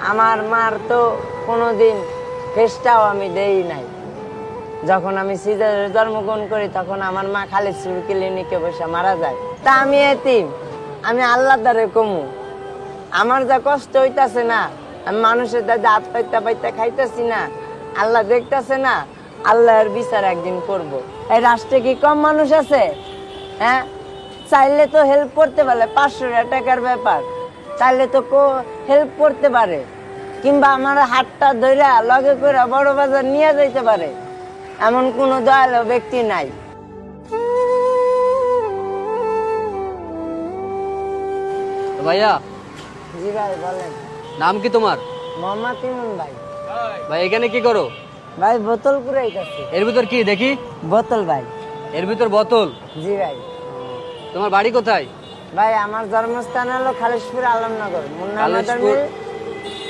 আমার মার তো কোনোদিন ফেসটাও আমি দেই নাই। যখন আমি সিজারে জন্মগ্রহণ করি তখন আমার মা খালিদপুর ক্লিনিকে বসে মারা যায়। তা আমি এতিম, আমি আল্লাহ দ্বারে কমু। আমার যা কষ্ট হইতাছে না, আমি মানুষের দাদা হাত পাইতে পাইতে খাইতেছি না, আল্লাহ দেখতেছে না। আল্লাহর বিচার একদিন করব। এই রাষ্ট্রে কি কম মানুষ আছে? হ্যাঁ, চাইলে তো হেল্প করতে পারে, 500 টাকার ব্যাপার, চাইলে তো হেল্প করতে পারে, কিংবা আমার হাতটা ধরে লগে করে বড় বাজার নিয়ে যাইতে পারে, এমন কোনো দয়ালু ব্যক্তি নাই। ভাইয়া, জি ভাই বলেন। নাম কি তোমার? মোহাম্মদ ইমন ভাই। ভাই এখানে কি করো? ভাই বোতল কুড়াইতেছি। এর ভিতর কি দেখি? বোতল ভাই। এর ভিতর বোতল? জি ভাই। তোমার বাড়ি কোথায়? ভাই আমার জন্মস্থান হলো খালিশপুর আলমনগর, মুন্না খালিশপুর। মাদার মিল